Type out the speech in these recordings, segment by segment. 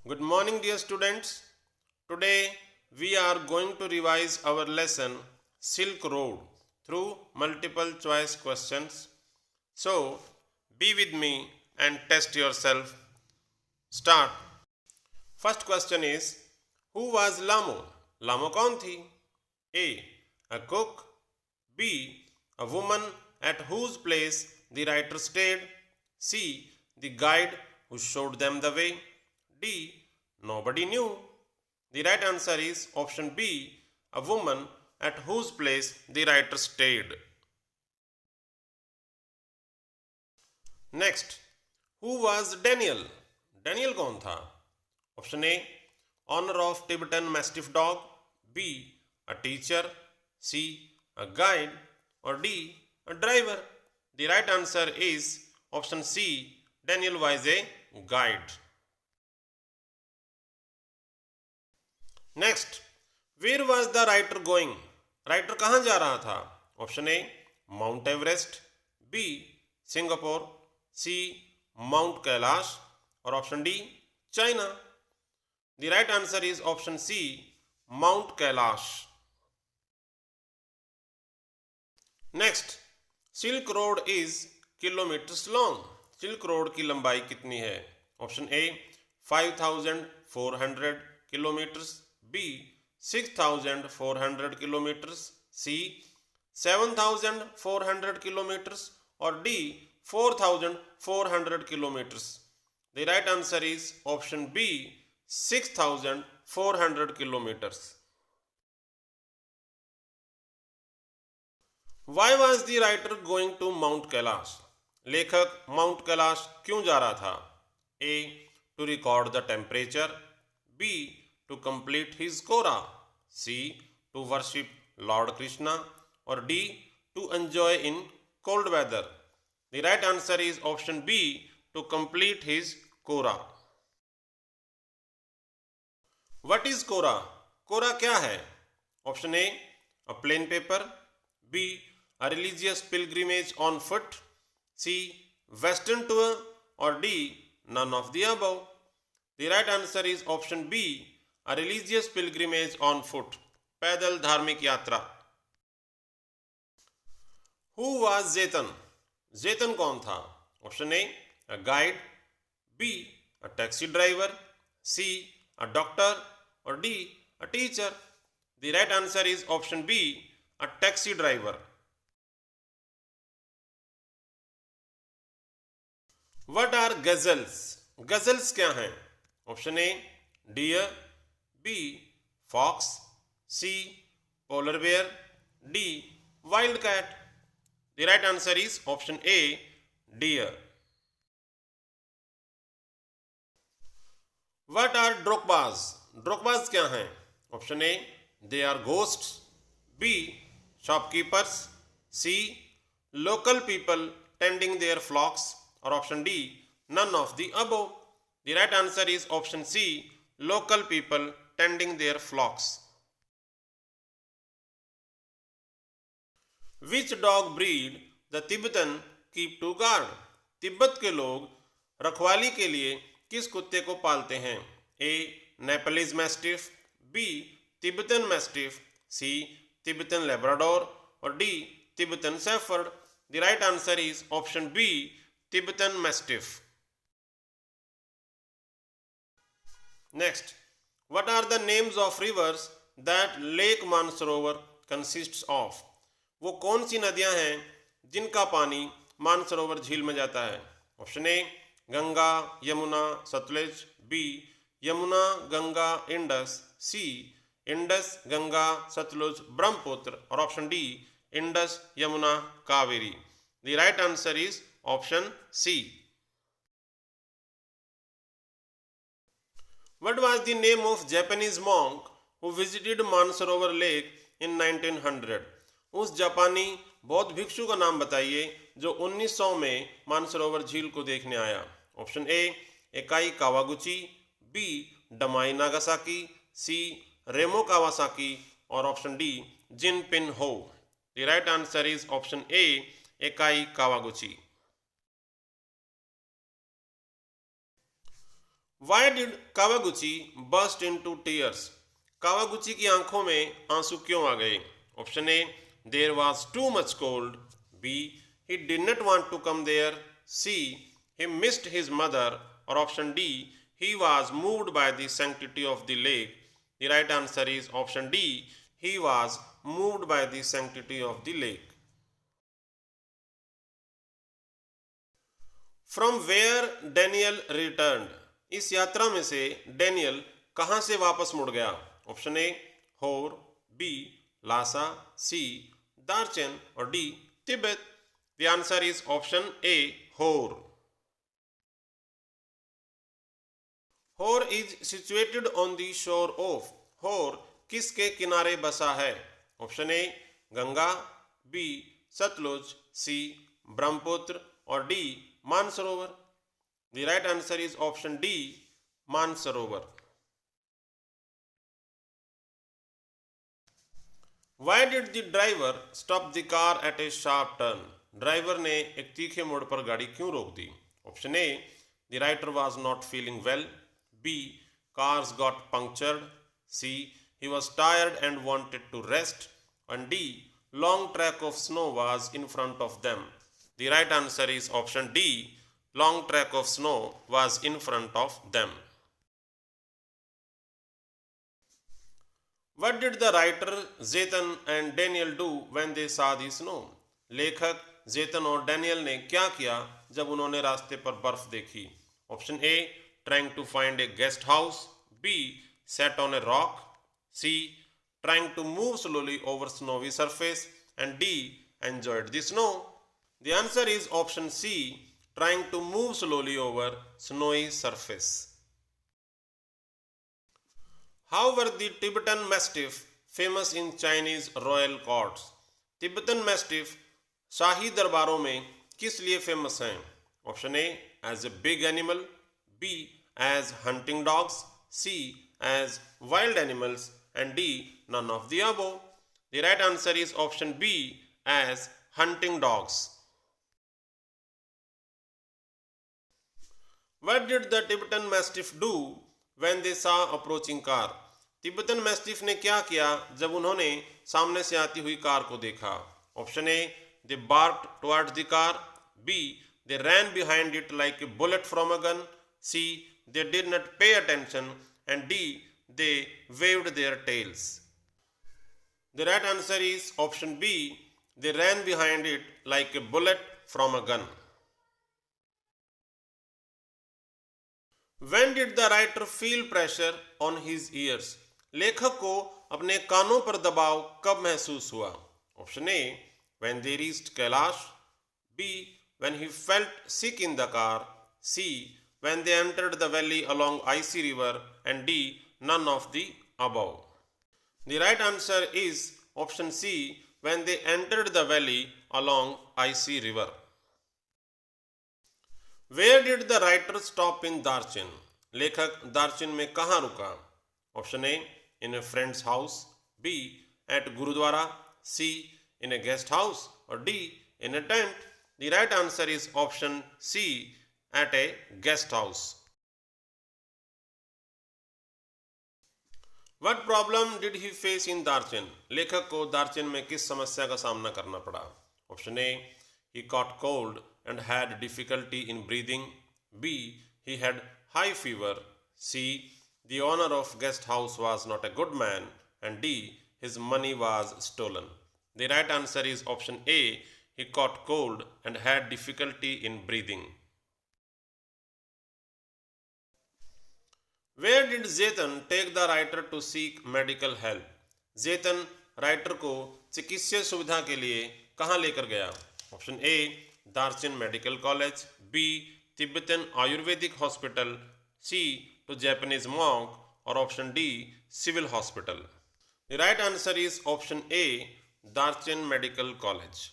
Good morning, dear students. Today we are going to revise our lesson Silk Road through multiple choice questions. So, be with me and test yourself. Start. First question is, who was Lamo? Lamo कौन थी? A. A cook. B. A woman at whose place the writer stayed. C. The guide who showed them the way. D. Nobody knew. The right answer is option B. A woman at whose place the writer stayed. Next, who was Daniel? Daniel कौन था? Option A. Owner of Tibetan Mastiff Dog. B. A teacher. C. A guide. Or D. A driver. The right answer is option C. Daniel was a guide. Next, where was the writer going? Writer कहाँ जा रहा था? Option A. Mount Everest. B. Singapore. C. Mount Kailash. Or option D. China. The right answer is option C. Mount Kailash. Next, Silk Road is kilometers long. Silk Road की लंबाई कितनी है? Option A. 5,400 kilometers. B. 6,400 kilometers. C. 7,400 kilometers. Or D. 4,400 kilometers. The right answer is option B. 6,400 kilometers. Why was the writer going to Mount Kailash? लेखक mount Kailash क्यों जा रहा था? A. To record the temperature. B. To complete his Kora. C. To worship Lord Krishna. Or D. To enjoy in cold weather. The right answer is option B. To complete his Kora. What is Kora? Kora क्या है? Option A. A plain paper. B. A religious pilgrimage on foot. C. Western tour. Or D. None of the above. The right answer is option B. A religious pilgrimage on foot. पैदल धार्मिक यात्रा. Who was Zetan? Zetan कौन था? Option A. A guide. B. A taxi driver. C. A doctor. Or D. A teacher. The right answer is option B. A taxi driver. What are gazelles? Gazelles क्या हैं? Option A. Deer. B. Fox. C. Polar bear. D. Wildcat. The right answer is option A. Deer. What are drokbas? Drokbas क्या हैं? Option A. They are ghosts. B. Shopkeepers. C. Local people tending their flocks. Or option D. None of the above. The right answer is option C. Local people tending their flocks. Which dog breed the Tibetan keep to guard? Tibet के लोग रखवाली के लिए किस कुत्ते को पालते हैं? A. Nepalese Mastiff. B. Tibetan Mastiff. C. Tibetan Labrador. Or D. Tibetan Shepherd. The right answer is option B. Tibetan Mastiff. Next, what are the names of rivers that Lake Mansarovar consists of? वो कौन सी नदियां हैं जिनका पानी मानसरोवर झील में जाता है? Option A. Ganga, Yamuna, Sutlej. B. Yamuna, Ganga, Indus. C. Indus, Ganga, Sutlej, Brahmaputra. और option D. Indus, Yamuna, Kaveri. The right answer is option C. What was the name of Japanese monk who visited Mansarovar Lake in 1900? उस जापानी बौद्ध भिक्षु का नाम बताइए जो 1900 में मानसरोवर झील को देखने आया. Option A. Ekai Kawaguchi. B. Damai Nagasaki. C. Remo Kawasaki. और option D. Jin Pin Ho. The right answer is option A. Ekai Kawaguchi. Why did Kawaguchi burst into tears? Kawaguchi की आंखों में आंसू क्यों आ गए? Option A, there was too much cold, B, he did not want to come there, C, he missed his mother, और option D, he was moved by the sanctity of the lake. The right answer is option D, he was moved by the sanctity of the lake. From where Daniel returned? इस यात्रा में से Daniel कहां से वापस मुड़ गया? Option ए, होर, बी, लासा, सी, दार्चन, और D, Tibet. The answer is option A, Hor. Hor is situated on the shore of. Hor किसके किनारे बसा है? Option A, Ganga, B, Sutlej, C, Brahmaputra, और D, Mansarovar. The right answer is option D, Mansarovar. Why did the driver stop the car at a sharp turn? Driver ने एक तीखे मोड़ पर गाड़ी क्यों रोक दी? Option A, the writer was not feeling well, B, cars got punctured, C, he was tired and wanted to rest, and D, long track of snow was in front of them. The right answer is option D, long track of snow was in front of them. What did the writer Zetan and Daniel do when they saw the snow? लेखक जेतन और Daniel ने क्या किया जब उन्होंने रास्ते पर बर्फ देखी? Option A, trying to find a guest house, B, sat on a rock, C, trying to move slowly over snowy surface, and D, enjoyed the snow. The answer is option C, trying to move slowly over snowy surface. How were the Tibetan Mastiff famous in Chinese royal courts? Tibetan Mastiff शाही दरबारों में किस लिए famous हैं? Option A, as a big animal, B, as hunting dogs, C, as wild animals, and D, none of the above. The right answer is option B, as hunting dogs. What did the Tibetan Mastiff do when they saw approaching car? Tibetan mastiff ने क्या किया जब उन्होंने सामने से आती हुई car को देखा? Option A, they barked towards the car, B, they ran behind it like a bullet from a gun, C, they did not pay attention, and D, they waved their tails. The right answer is option B, they ran behind it like a bullet from a gun. When did the writer feel pressure on his ears? लेखक को अपने कानों पर दबाव कब महसूस हुआ? Option A, when they reached Kailash, B, when he felt sick in the car, C, when they entered the valley along icy river, and D, none of the above. The right answer is option C, when they entered the valley along icy river. Where did the writer stop in Darchin? लेखक दार्चिन में कहाँ रुका? Option A, in a friend's house, B, at Gurudwara, C, in a guest house, or D, in a tent. The right answer is option C, at a guest house. What problem did he face in Darchin? लेखक को दार्चिन में किस समस्या का सामना करना पड़ा? Option A, he caught cold and had difficulty in breathing, B, he had high fever, C, the owner of guest house was not a good man, and D, his money was stolen. The right answer is option A, he caught cold and had difficulty in breathing. Where did Zetan take the writer to seek medical help? Zetan writer को चिकित्सीय सुविधा के लिए कहाँ लेकर गया? Option A, Darchen medical college, B, Tibetan ayurvedic hospital, C, two Japanese monk, और option D, civil hospital. The right answer is option A, Darchen medical college.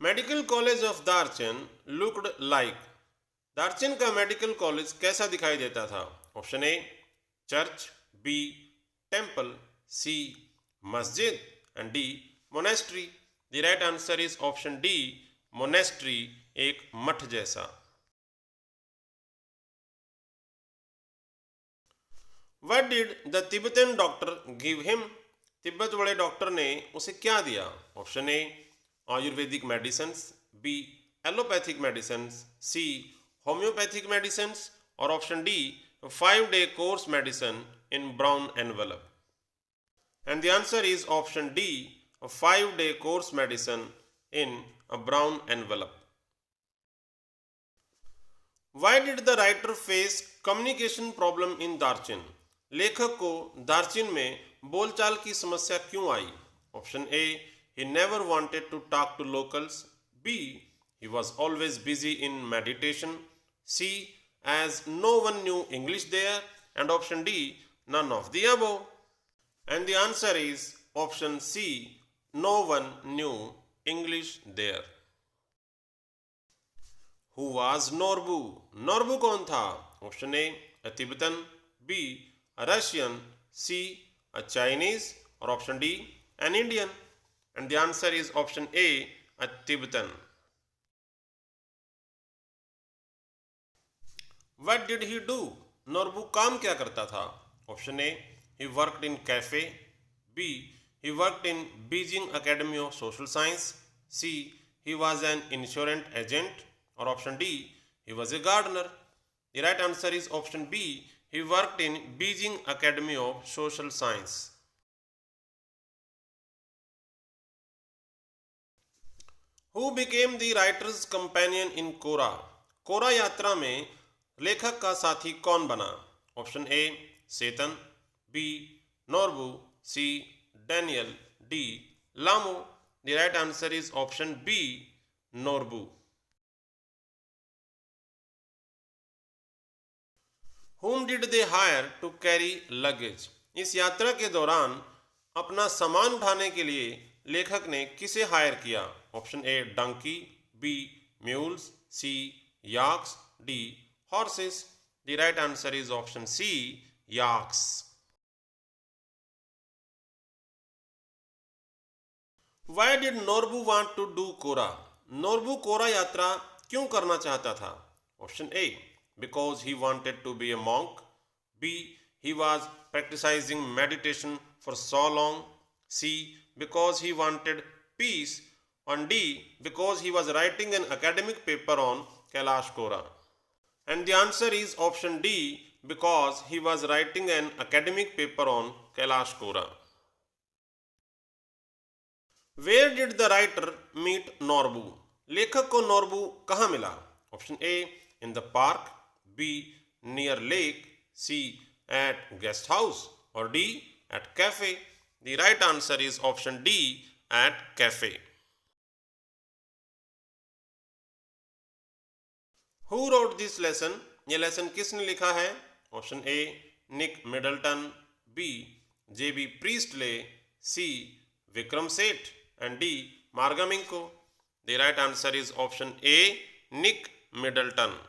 Medical college of Darchen looked like. Darchen का medical college कैसा दिखाई देता था? Option A, church, B, temple, C, मस्जिद, and D, monastery. The right answer is option D, monastery, एक मठ जैसा. What did the Tibetan doctor give him? Tibet वाले डॉक्टर ने उसे क्या दिया? Option A ayurvedic medicine, B allopathic medicine, C homeopathic medicine और option D 5-day course medicine in brown envelope. And the answer is option D, a 5-day course medicine in a brown envelope. Why did the writer face communication problem in Darchin? लेखक को दार्चिन में बोलचाल की समस्या क्यों आई? Option A he never wanted to talk to locals, B he was always busy in meditation, C as no one knew English there, and option D none of the above. And the answer is option C, no one knew English there. Who was Norbu? Norbu कौन था? Option A a Tibetan, B a Russian, C a Chinese और option D an Indian. And the answer is option A, a Tibetan. What did he do? Norbu काम क्या करता था? Option A he worked in cafe, B he worked in Beijing Academy of Social Science, C he was an insurance agent or option D he was a gardener. The right answer is option B, he worked in Beijing Academy of Social Science. Who became the writer's companion in Kora? Kora यात्रा में लेखक का साथी कौन बना? Option A Zetan, B Norbu, C Daniel, D Lamo. The right answer is option B Norbu. Whom did they hire to carry luggage? इस यात्रा के दौरान अपना सामान उठाने के लिए लेखक ने किसे हायर किया? Option A donkey, B mules, C yaks, D horses. The right answer is option C yaks. Why did Norbu want to do Kora? Norbu Kora यात्रा क्यों करना चाहता था? Option A because he wanted to be a monk, B he was practicing meditation for so long, C because he wanted peace, and D because he was writing an academic paper on Kailash Kora. And the answer is option D, because he was writing an academic paper on Kailash Kora. Where did the writer meet Norbu? लेखक को नॉर्बू कहाँ मिला? Option A in the park, B near lake, C at guest house और D at cafe. The right answer is option D at cafe. Who wrote this lesson? ये lesson किसने लिखा है? Option A Nick Middleton, B JB Priestley, C Vikram Seth and D मार्गामिंको. The right answer is option A, Nick Middleton.